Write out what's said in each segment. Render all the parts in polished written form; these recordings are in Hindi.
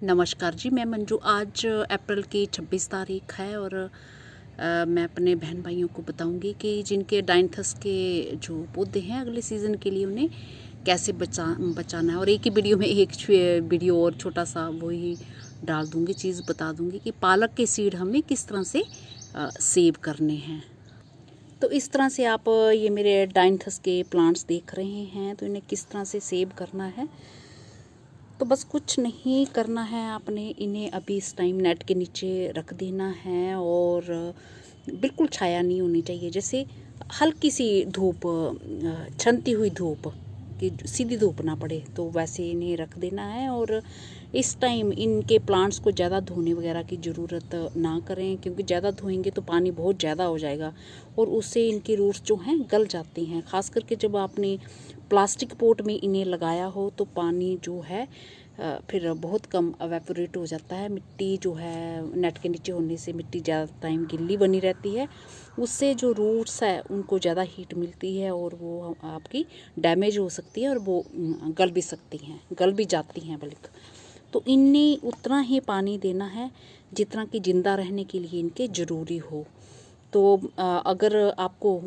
नमस्कार जी, मैं मंजू। आज अप्रैल की 26 तारीख है और मैं अपने बहन भाइयों को बताऊंगी कि जिनके डाइंथस के जो पौधे हैं अगले सीज़न के लिए उन्हें कैसे बचाना है। और एक ही वीडियो में एक वीडियो और छोटा सा वही डाल दूंगी, चीज़ बता दूंगी कि पालक के सीड हमें किस तरह से सेव करने हैं। तो इस तरह से आप ये मेरे डाइंथस के प्लांट्स देख रहे हैं, तो इन्हें किस तरह से सेव करना है। तो बस कुछ नहीं करना है आपने, इन्हें अभी इस टाइम नेट के नीचे रख देना है और बिल्कुल छाया नहीं होनी चाहिए। जैसे हल्की सी धूप, छनती हुई धूप, कि सीधी धूप ना पड़े, तो वैसे इन्हें रख देना है। और इस टाइम इनके प्लांट्स को ज़्यादा धोने वगैरह की ज़रूरत ना करें, क्योंकि ज़्यादा धोएंगे तो पानी बहुत ज़्यादा हो जाएगा और उससे इनकी रूट्स जो हैं गल जाती हैं। ख़ास करके जब आपने प्लास्टिक पॉट में इन्हें लगाया हो तो पानी जो है फिर बहुत कम एवेपोरेट हो जाता है। मिट्टी जो है नेट के नीचे होने से मिट्टी ज़्यादा टाइम गिल्ली बनी रहती है, उससे जो रूट्स है उनको ज़्यादा हीट मिलती है और वो आपकी डैमेज हो सकती है और वो गल भी सकती हैं, गल भी जाती हैं बल्कि। तो इन्हें उतना ही पानी देना है जितना कि ज़िंदा रहने के लिए इनके ज़रूरी हो। तो अगर आपको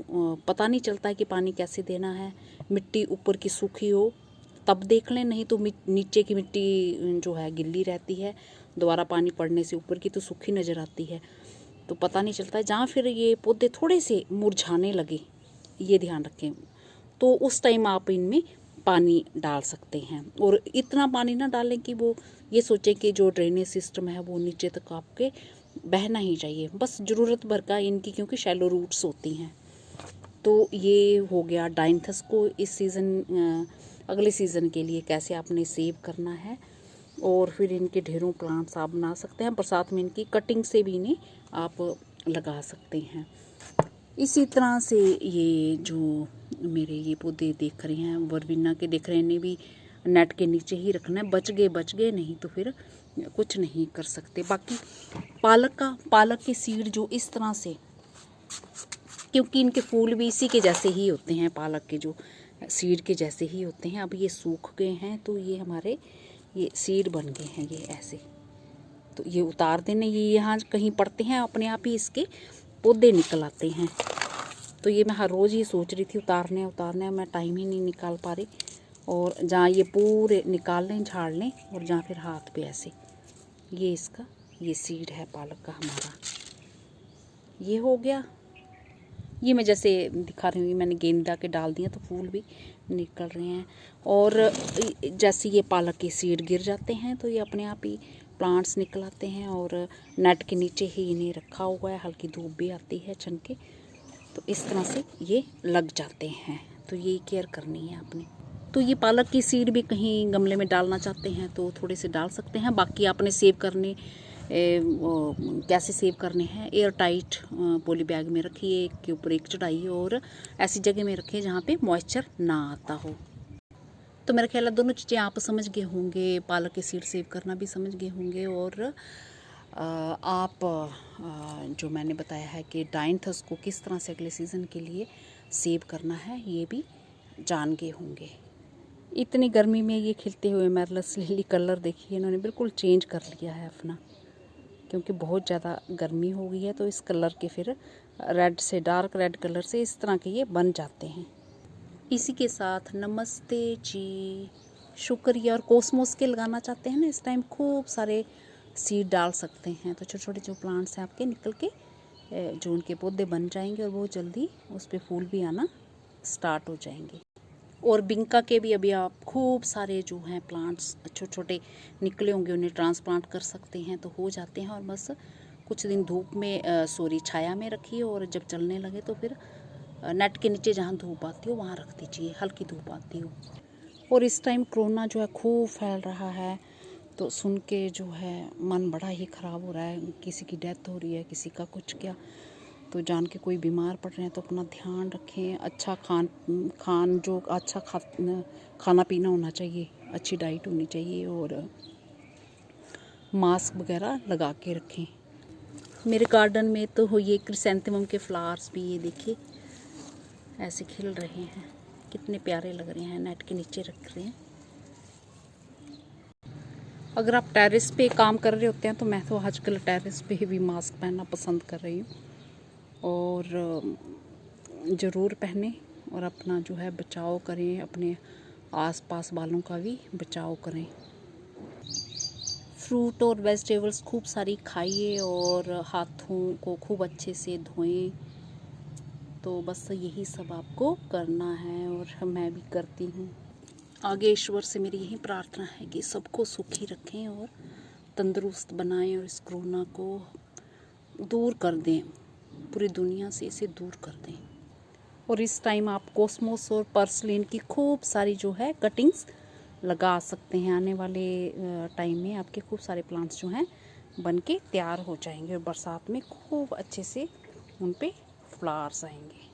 पता नहीं चलता है कि पानी कैसे देना है, मिट्टी ऊपर की सूखी हो तब देख लें, नहीं तो नीचे की मिट्टी जो है गिल्ली रहती है, दोबारा पानी पड़ने से ऊपर की तो सूखी नज़र आती है, तो पता नहीं चलता है। जहाँ फिर ये पौधे थोड़े से मुरझाने लगे, ये ध्यान रखें, तो उस टाइम आप इनमें पानी डाल सकते हैं। और इतना पानी ना डालें कि वो ये सोचें कि जो ड्रेनेज सिस्टम है वो नीचे तक आपके बहना ही चाहिए, बस ज़रूरत भर का इनकी, क्योंकि शैलो रूट्स होती हैं। तो ये हो गया डाइंथस को इस सीज़न, अगले सीज़न के लिए कैसे आपने सेव करना है। और फिर इनके ढेरों प्लांट्स आप बना सकते हैं, बरसात में इनकी कटिंग से भी इन्हें आप लगा सकते हैं। इसी तरह से ये जो मेरे ये पौधे देख रहे हैं, वर्बिना के देख रहे हैं, इन्हें भी नेट के नीचे ही रखना है। बच गए नहीं तो फिर कुछ नहीं कर सकते। बाकी पालक के सीड जो इस तरह से, क्योंकि इनके फूल भी इसी के जैसे ही होते हैं, पालक के जो सीड के जैसे ही होते हैं। अब ये सूख गए हैं तो ये हमारे ये सीड बन गए हैं, ये ऐसे। तो ये उतार देने, ये यहाँ कहीं पड़ते हैं अपने आप ही इसके पौधे निकल आते हैं। तो ये मैं हर रोज़ ही सोच रही थी उतारने, मैं टाइम ही नहीं निकाल पा रही। और जहाँ ये पूरे निकाल लें, झाड़ लें, और जहाँ फिर हाथ पे ऐसे, ये इसका ये सीड है पालक का हमारा, ये हो गया। ये मैं जैसे दिखा रही हूँ, मैंने गेंदा के डाल दिए तो फूल भी निकल रहे हैं। और जैसे ये पालक के सीड गिर जाते हैं तो ये अपने आप ही प्लांट्स निकल आते हैं। और नेट के नीचे ही इन्हें रखा हुआ है, हल्की धूप भी आती है छन के, तो इस तरह से ये लग जाते हैं। तो ये केयर करनी है आपने। तो ये पालक की सीड भी कहीं गमले में डालना चाहते हैं तो थोड़े से डाल सकते हैं। बाकी आपने सेव करने कैसे सेव करने हैं, एयर टाइट पॉली बैग में रखिए, एक के ऊपर एक चढ़ाइए और ऐसी जगह में रखिए जहाँ पे मॉइस्चर ना आता हो। तो मेरा ख्याल है दोनों चीज़ें आप समझ गए होंगे, पालक के सीड सेव करना भी समझ गए होंगे, और आप जो मैंने बताया है कि डाइंथस को किस तरह से अगले सीज़न के लिए सेव करना है ये भी जान गए होंगे। इतनी गर्मी में ये खिलते हुए मैरलस लिली कलर देखिए, इन्होंने बिल्कुल चेंज कर लिया है अपना, क्योंकि बहुत ज़्यादा गर्मी हो गई है। तो इस कलर के फिर रेड से, डार्क रेड कलर से इस तरह के ये बन जाते हैं। इसी के साथ नमस्ते जी, शुक्रिया। और कोसमोस के लगाना चाहते हैं ना, इस टाइम खूब सारे सीड डाल सकते हैं। तो छोटे छोटे जो प्लांट्स हैं आपके निकल के जो उनके पौधे बन जाएंगे और बहुत जल्दी उस पर फूल भी आना स्टार्ट हो जाएंगे। और बिंका के भी अभी आप खूब सारे जो हैं प्लांट्स छोटे छोटे निकले होंगे, उन्हें ट्रांसप्लांट कर सकते हैं तो हो जाते हैं। और बस कुछ दिन धूप में छाया में रखिए, और जब चलने लगे तो फिर नेट के नीचे जहाँ धूप आती हो वहाँ रख दीजिए, हल्की धूप आती हो। और इस टाइम कोरोना जो है खूब फैल रहा है, तो सुन के जो है मन बड़ा ही ख़राब हो रहा है। किसी की डेथ हो रही है, किसी का कुछ क्या, तो जान के कोई बीमार पड़ रहे हैं तो अपना ध्यान रखें। अच्छा खाना पीना होना चाहिए, अच्छी डाइट होनी चाहिए, और मास्क वगैरह लगा के रखें। मेरे गार्डन में तो हो ये क्रिसैंथेमम के फ्लावर्स भी, ये देखिए ऐसे खिल रहे हैं, कितने प्यारे लग रहे हैं, नेट के नीचे रख रहे हैं। अगर आप टेरेस पे काम कर रहे होते हैं तो मैं तो आजकल टेरेस पे भी मास्क पहनना पसंद कर रही हूँ, और ज़रूर पहने और अपना जो है बचाव करें, अपने आसपास वालों का भी बचाव करें। फ्रूट और वेजिटेबल्स खूब सारी खाइए और हाथों को खूब अच्छे से धोएं। तो बस यही सब आपको करना है और मैं भी करती हूँ। आगे ईश्वर से मेरी यही प्रार्थना है कि सबको सुखी रखें और तंदुरुस्त बनाएं और इस कोरोना को दूर कर दें, पूरी दुनिया से इसे दूर कर दें। और इस टाइम आप कॉस्मोस और पर्सलिन की खूब सारी जो है कटिंग्स लगा सकते हैं। आने वाले टाइम में आपके खूब सारे प्लांट्स जो हैं बन के तैयार हो जाएंगे और बरसात में खूब अच्छे से उन पे फ्लावर्स आएंगे।